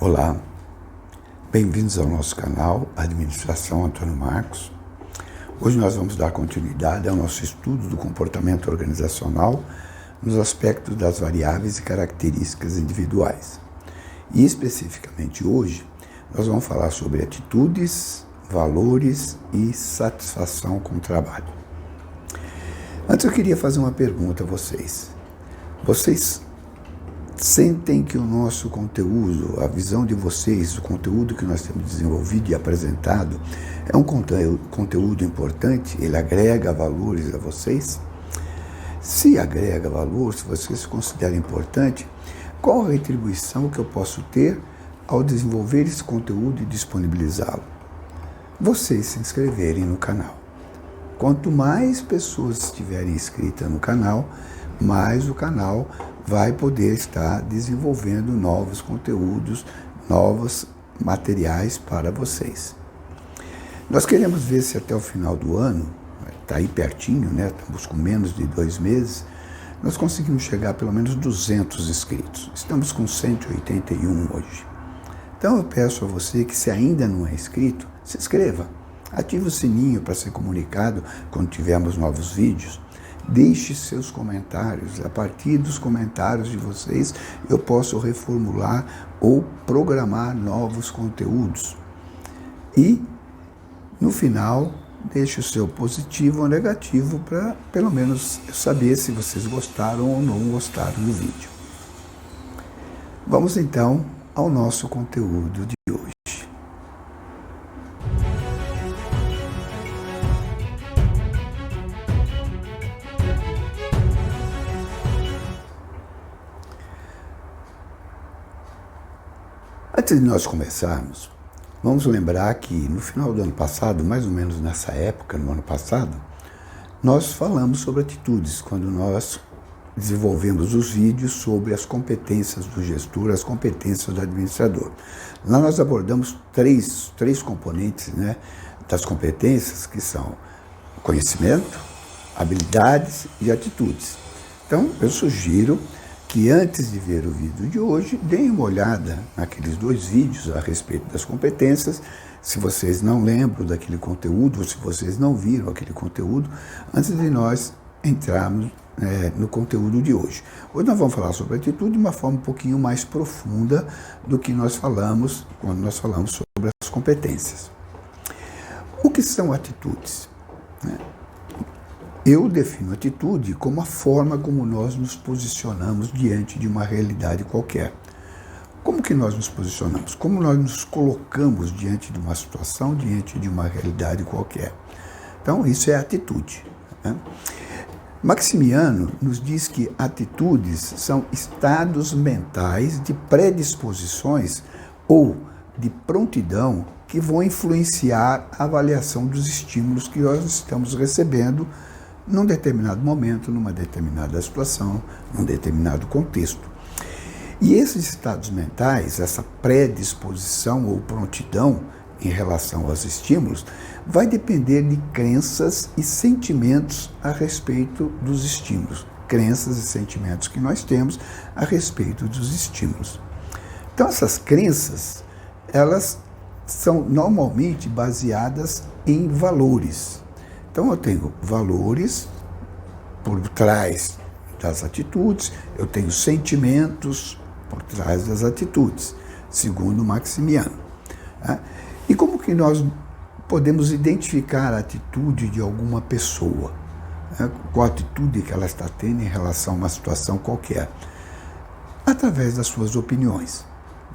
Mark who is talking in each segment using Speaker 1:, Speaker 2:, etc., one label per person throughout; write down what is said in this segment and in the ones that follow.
Speaker 1: Olá, bem-vindos ao nosso canal Administração Antônio Marcos. Hoje nós vamos dar continuidade ao nosso estudo do comportamento organizacional nos aspectos das variáveis e características individuais. E especificamente hoje nós vamos falar sobre atitudes, valores e satisfação com o trabalho. Antes eu queria fazer uma pergunta a vocês. Vocês sentem que o nosso conteúdo, a visão de vocês, o conteúdo que nós temos desenvolvido e apresentado é um conteúdo importante? Ele agrega valores a vocês? Se agrega valor, se vocês se consideram importante, qual a retribuição que eu posso ter ao desenvolver esse conteúdo e disponibilizá-lo? Vocês se inscreverem no canal. Quanto mais pessoas estiverem inscritas no canal, mais o canal vai poder estar desenvolvendo novos conteúdos, novos materiais para vocês. Nós queremos ver se até o final do ano, está aí pertinho, né? Estamos com menos de 2 meses, nós conseguimos chegar a pelo menos 200 inscritos. Estamos com 181 hoje. Então eu peço a você que, se ainda não é inscrito, se inscreva. Ative o sininho para ser comunicado quando tivermos novos vídeos. Deixe seus comentários. A partir dos comentários de vocês, eu posso reformular ou programar novos conteúdos. E, no final, deixe o seu positivo ou negativo para, pelo menos, saber se vocês gostaram ou não gostaram do vídeo. Vamos, então, ao nosso conteúdo de hoje. Antes de nós começarmos, vamos lembrar que no final do ano passado, mais ou menos nessa época, no ano passado, nós falamos sobre atitudes, quando nós desenvolvemos os vídeos sobre as competências do gestor, as competências do administrador. Lá nós abordamos três componentes, né, das competências, que são conhecimento, habilidades e atitudes. Então, eu sugiro que antes de ver o vídeo de hoje, deem uma olhada naqueles 2 vídeos a respeito das competências, se vocês não lembram daquele conteúdo, ou se vocês não viram aquele conteúdo, antes de nós entrarmos no conteúdo de hoje. Hoje nós vamos falar sobre atitude de uma forma um pouquinho mais profunda do que nós falamos quando nós falamos sobre as competências. O que são atitudes? Eu defino atitude como a forma como nós nos posicionamos diante de uma realidade qualquer. Como que nós nos posicionamos? Como nós nos colocamos diante de uma situação, diante de uma realidade qualquer. Então, isso é atitude, né? Maximiano nos diz que atitudes são estados mentais de predisposições ou de prontidão que vão influenciar a avaliação dos estímulos que nós estamos recebendo num determinado momento, numa determinada situação, num determinado contexto. E esses estados mentais, essa predisposição ou prontidão em relação aos estímulos, vai depender de crenças e sentimentos a respeito dos estímulos. Crenças e sentimentos que nós temos a respeito dos estímulos. Então, essas crenças, elas são normalmente baseadas em valores. Então, eu tenho valores por trás das atitudes, eu tenho sentimentos por trás das atitudes, segundo Maximiano. E como que nós podemos identificar a atitude de alguma pessoa? Qual a atitude que ela está tendo em relação a uma situação qualquer? Através das suas opiniões.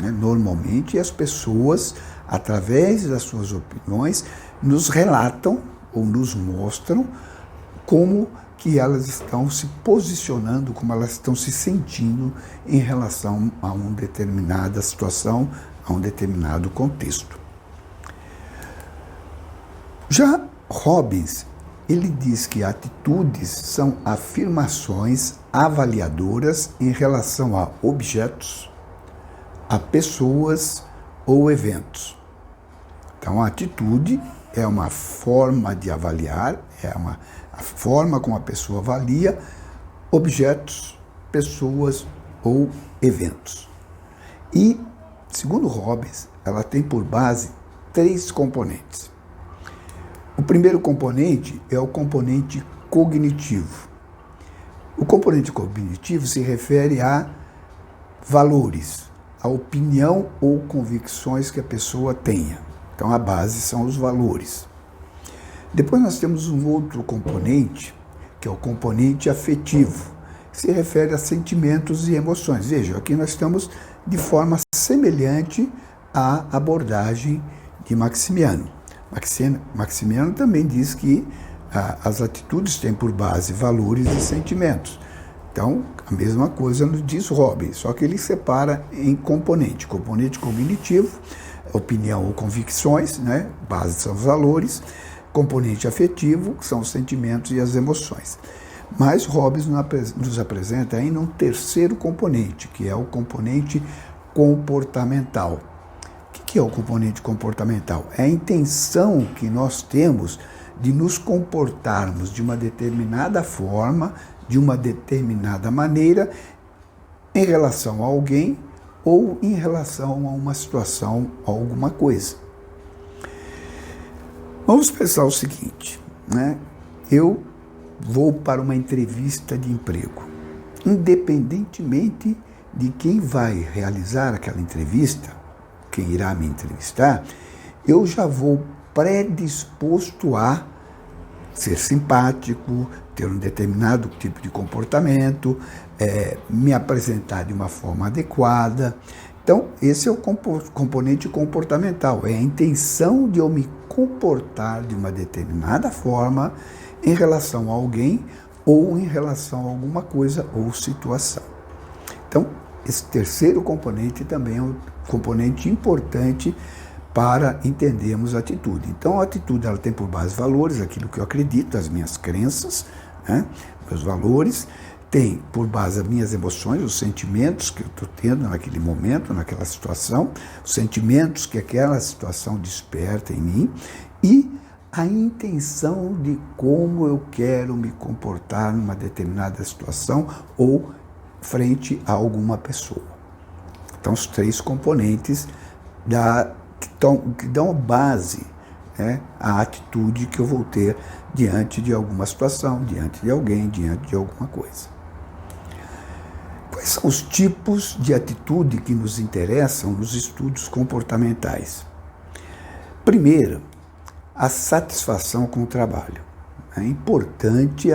Speaker 1: Normalmente, as pessoas, através das suas opiniões, nos relatam ou nos mostram como que elas estão se posicionando, como elas estão se sentindo em relação a uma determinada situação, a um determinado contexto. Já Robbins, ele diz que atitudes são afirmações avaliadoras em relação a objetos, a pessoas ou eventos. Então, a atitude é uma forma de avaliar, a forma como a pessoa avalia objetos, pessoas ou eventos. E segundo Robbins, ela tem por base 3 componentes. O primeiro componente é o componente cognitivo. O componente cognitivo se refere a valores, a opinião ou convicções que a pessoa tenha. Então, a base são os valores. Depois nós temos um outro componente, que é o componente afetivo, que se refere a sentimentos e emoções. Vejam, aqui nós estamos de forma semelhante à abordagem de Maximiano. Maximiano também diz que as atitudes têm por base valores e sentimentos. Então, a mesma coisa nos diz Robbins, só que ele separa em componente. Componente cognitivo, opinião ou convicções, né? Base são os valores. Componente afetivo, que são os sentimentos e as emoções. Mas Robbins nos apresenta ainda um terceiro componente, que é o componente comportamental. O que é o componente comportamental? É a intenção que nós temos de nos comportarmos de uma determinada forma, de uma determinada maneira, em relação a alguém ou em relação a uma situação, a alguma coisa. Vamos pensar o seguinte, né? Eu vou para uma entrevista de emprego. Independentemente de quem vai realizar aquela entrevista, quem irá me entrevistar, eu já vou predisposto a ser simpático, ter um determinado tipo de comportamento, me apresentar de uma forma adequada. Então, esse é o componente comportamental, é a intenção de eu me comportar de uma determinada forma em relação a alguém ou em relação a alguma coisa ou situação. Então, esse terceiro componente também é um componente importante para entendermos a atitude. Então, a atitude ela tem por base valores, aquilo que eu acredito, as minhas crenças, né? Meus valores, tem por base as minhas emoções, os sentimentos que eu estou tendo naquele momento, naquela situação, os sentimentos que aquela situação desperta em mim e a intenção de como eu quero me comportar numa determinada situação ou frente a alguma pessoa. Então, os 3 componentes que dão base, né, à atitude que eu vou ter diante de alguma situação, diante de alguém, diante de alguma coisa. Quais são os tipos de atitude que nos interessam nos estudos comportamentais? Primeiro, a satisfação com o trabalho. É importante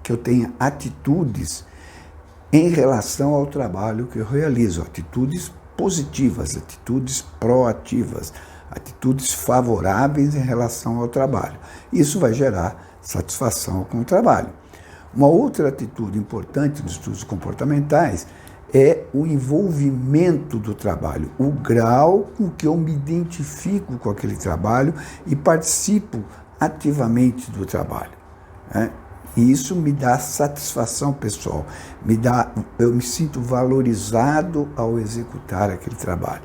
Speaker 1: que eu tenha atitudes em relação ao trabalho que eu realizo, atitudes positivas, atitudes proativas, atitudes favoráveis em relação ao trabalho. Isso vai gerar satisfação com o trabalho. Uma outra atitude importante nos estudos comportamentais é o envolvimento do trabalho, o grau com que eu me identifico com aquele trabalho e participo ativamente do trabalho, né? E isso me dá satisfação pessoal, eu me sinto valorizado ao executar aquele trabalho.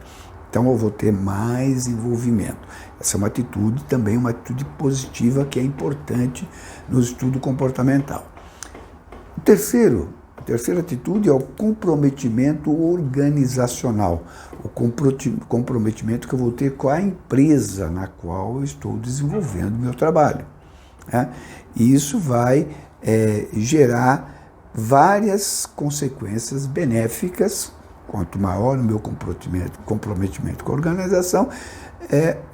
Speaker 1: Então eu vou ter mais envolvimento. Essa é uma atitude, também uma atitude positiva que é importante no estudo comportamental. A terceira atitude é o comprometimento organizacional, o comprometimento que eu vou ter com a empresa na qual eu estou desenvolvendo meu trabalho, né? E isso vai gerar várias consequências benéficas, quanto maior o meu comprometimento com a organização,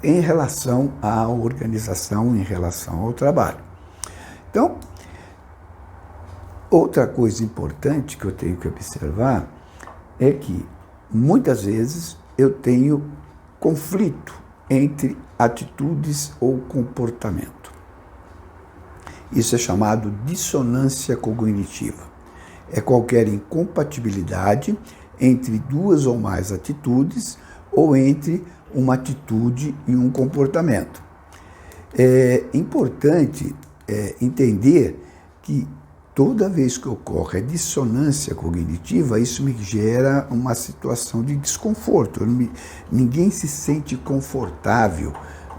Speaker 1: em relação à organização, em relação ao trabalho. Então, outra coisa importante que eu tenho que observar é que, muitas vezes, eu tenho conflito entre atitudes ou comportamento. Isso é chamado dissonância cognitiva. É qualquer incompatibilidade entre 2 ou mais atitudes ou entre uma atitude e um comportamento. É importante entender que toda vez que ocorre a dissonância cognitiva, isso me gera uma situação de desconforto. Ninguém se sente confortável,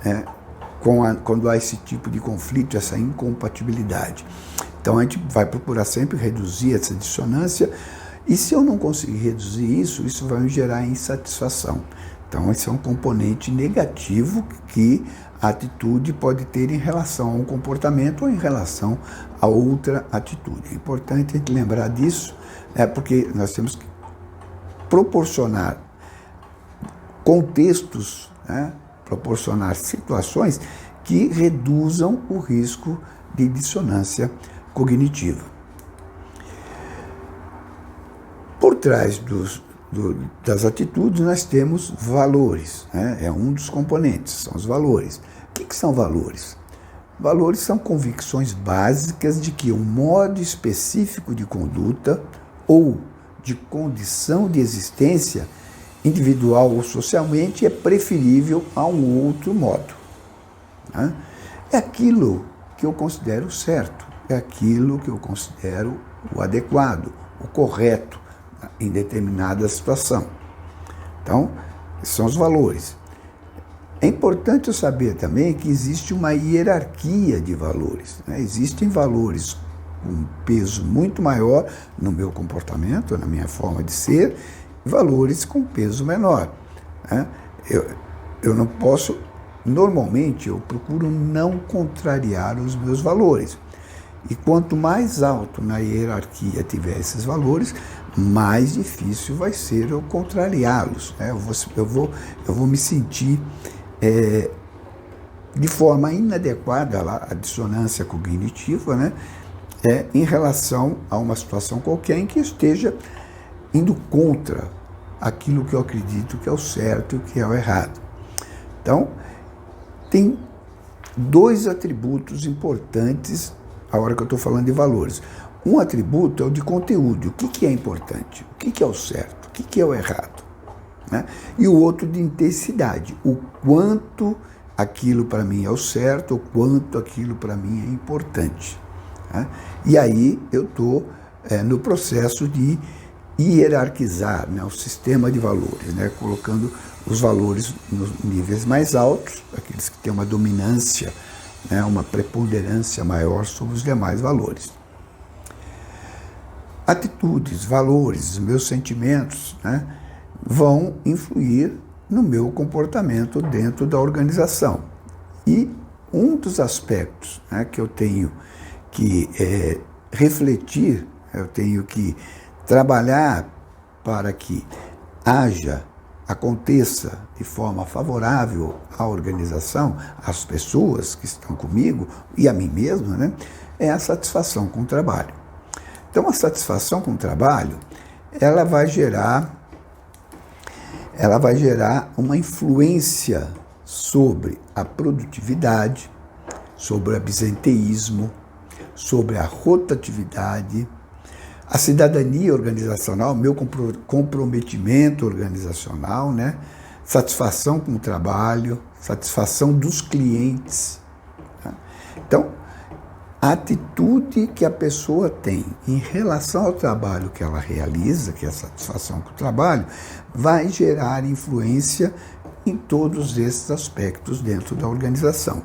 Speaker 1: né, quando há esse tipo de conflito, essa incompatibilidade. Então a gente vai procurar sempre reduzir essa dissonância E se eu não conseguir reduzir isso, isso vai me gerar insatisfação. Então, esse é um componente negativo que a atitude pode ter em relação a um comportamento ou em relação a outra atitude. É importante a gente lembrar disso, porque nós temos que proporcionar contextos, proporcionar situações que reduzam o risco de dissonância cognitiva. Por trás das atitudes, nós temos valores, é um dos componentes, são os valores. O que são valores? Valores são convicções básicas de que um modo específico de conduta ou de condição de existência, individual ou socialmente, é preferível a um outro modo. É aquilo que eu considero certo, é aquilo que eu considero o adequado, o correto em determinada situação. Então, são os valores. É importante eu saber também que existe uma hierarquia de valores. Existem valores com peso muito maior no meu comportamento, na minha forma de ser, e valores com peso menor. Eu não posso, normalmente eu procuro não contrariar os meus valores. E quanto mais alto na hierarquia tiver esses valores, mais difícil vai ser eu contrariá-los. Eu vou me sentir de forma inadequada à dissonância cognitiva, em relação a uma situação qualquer em que esteja indo contra aquilo que eu acredito que é o certo e o que é o errado. Então, tem dois atributos importantes a hora que eu estou falando de valores. Um atributo é o de conteúdo, o que é importante, o que é o certo, o que é o errado. E o outro de intensidade, o quanto aquilo para mim é o certo, o quanto aquilo para mim é importante. E aí eu estou no processo de hierarquizar o sistema de valores, colocando os valores nos níveis mais altos, aqueles que têm uma dominância, uma preponderância maior sobre os demais valores. Atitudes, valores, meus sentimentos, vão influir no meu comportamento dentro da organização. E um dos aspectos que eu tenho que refletir, eu tenho que trabalhar para que aconteça de forma favorável à organização, às pessoas que estão comigo e a mim mesmo, é a satisfação com o trabalho. Então, a satisfação com o trabalho, ela vai gerar uma influência sobre a produtividade, sobre o absenteísmo, sobre a rotatividade, a cidadania organizacional, meu comprometimento organizacional, satisfação com o trabalho, satisfação dos clientes. Então, a atitude que a pessoa tem em relação ao trabalho que ela realiza, que é a satisfação com o trabalho, vai gerar influência em todos esses aspectos dentro da organização.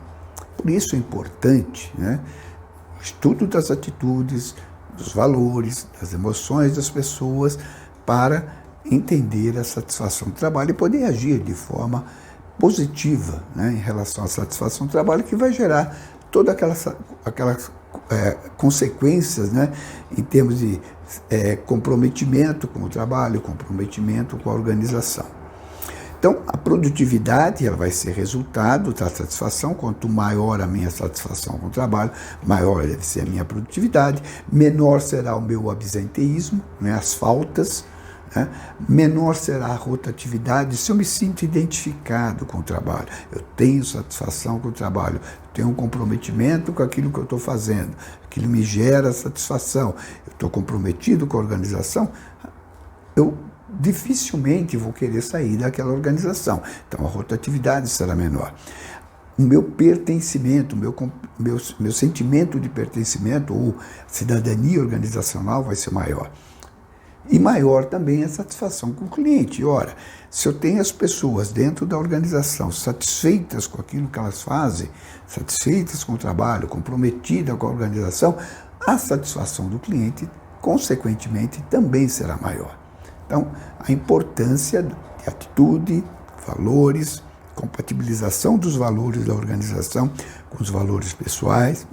Speaker 1: Por isso é importante, o estudo das atitudes, dos valores, das emoções das pessoas, para entender a satisfação do trabalho e poder agir de forma positiva em relação à satisfação do trabalho, que vai gerar todas aquelas consequências em termos de comprometimento com o trabalho, comprometimento com a organização. Então, a produtividade ela vai ser resultado da satisfação. Quanto maior a minha satisfação com o trabalho, maior deve ser a minha produtividade, menor será o meu absenteísmo, as faltas, menor será a rotatividade. Se eu me sinto identificado com o trabalho, eu tenho satisfação com o trabalho, eu tenho um comprometimento com aquilo que eu estou fazendo, aquilo me gera satisfação, eu estou comprometido com a organização, eu dificilmente vou querer sair daquela organização. Então, a rotatividade será menor. O meu pertencimento, meu sentimento de pertencimento ou cidadania organizacional vai ser maior. E maior também a satisfação com o cliente. Ora, se eu tenho as pessoas dentro da organização satisfeitas com aquilo que elas fazem, satisfeitas com o trabalho, comprometidas com a organização, a satisfação do cliente consequentemente, também será maior. Então, a importância de atitude, valores, compatibilização dos valores da organização com os valores pessoais,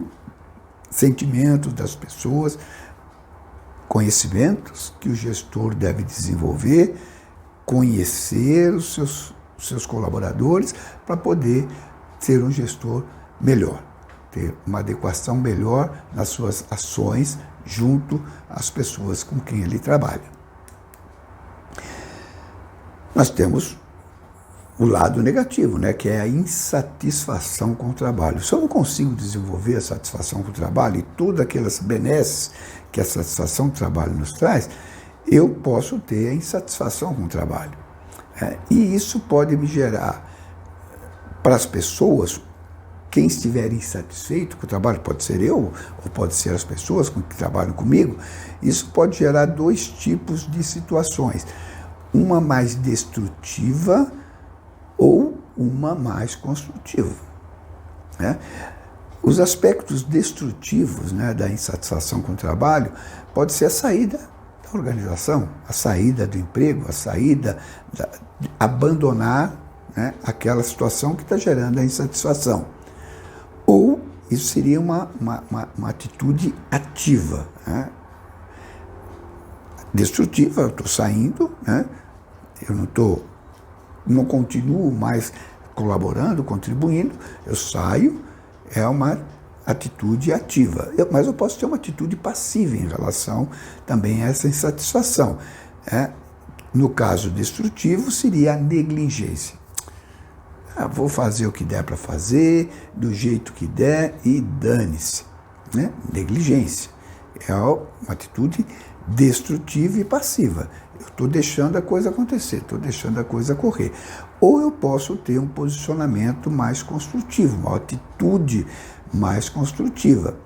Speaker 1: sentimentos das pessoas, conhecimentos que o gestor deve desenvolver, conhecer os seus colaboradores para poder ser um gestor melhor, ter uma adequação melhor nas suas ações junto às pessoas com quem ele trabalha. Nós temos o lado negativo, né, que é a insatisfação com o trabalho. Se eu não consigo desenvolver a satisfação com o trabalho e todas aquelas benesses que a satisfação do trabalho nos traz, eu posso ter a insatisfação com o trabalho. E isso pode me gerar, para as pessoas, quem estiver insatisfeito com o trabalho, pode ser eu, ou pode ser as pessoas que trabalham comigo, isso pode gerar dois tipos de situações. Uma mais destrutiva ou uma mais construtiva. Né? Os aspectos destrutivos, né, da insatisfação com o trabalho pode ser a saída da organização, a saída do emprego, a saída, abandonar, né, aquela situação que está gerando a insatisfação. Ou isso seria uma atitude ativa, né? Destrutiva, eu estou saindo, né? Eu não continuo mais colaborando, contribuindo, eu saio, é uma atitude ativa. Mas eu posso ter uma atitude passiva em relação também a essa insatisfação. No caso destrutivo, seria a negligência. Vou fazer o que der para fazer, do jeito que der e dane-se. Né? Negligência. É uma atitude destrutiva e passiva. Eu estou deixando a coisa acontecer, estou deixando a coisa correr. Ou eu posso ter um posicionamento mais construtivo, uma atitude mais construtiva.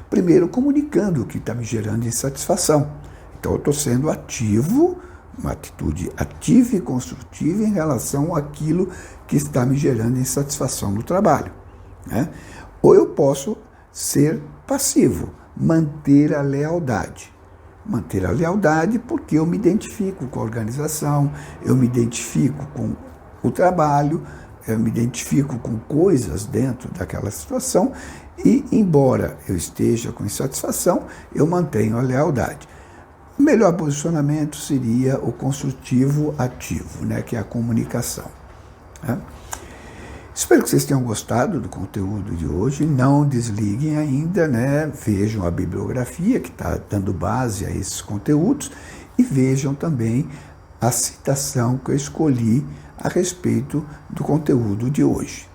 Speaker 1: Primeiro, comunicando o que está me gerando insatisfação. Então, eu estou sendo ativo, uma atitude ativa e construtiva em relação àquilo que está me gerando insatisfação no trabalho. Né? Ou eu posso ser passivo, manter a lealdade. Manter a lealdade porque eu me identifico com a organização, eu me identifico com o trabalho, eu me identifico com coisas dentro daquela situação e, embora eu esteja com insatisfação, eu mantenho a lealdade. O melhor posicionamento seria o construtivo ativo, né, que é a comunicação. Né? Espero que vocês tenham gostado do conteúdo de hoje. Não desliguem ainda, né? Vejam a bibliografia que está dando base a esses conteúdos e vejam também a citação que eu escolhi a respeito do conteúdo de hoje.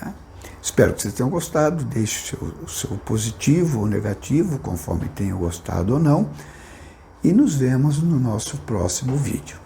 Speaker 1: Né? Espero que vocês tenham gostado. Deixe o seu positivo ou negativo, conforme tenham gostado ou não. E nos vemos no nosso próximo vídeo.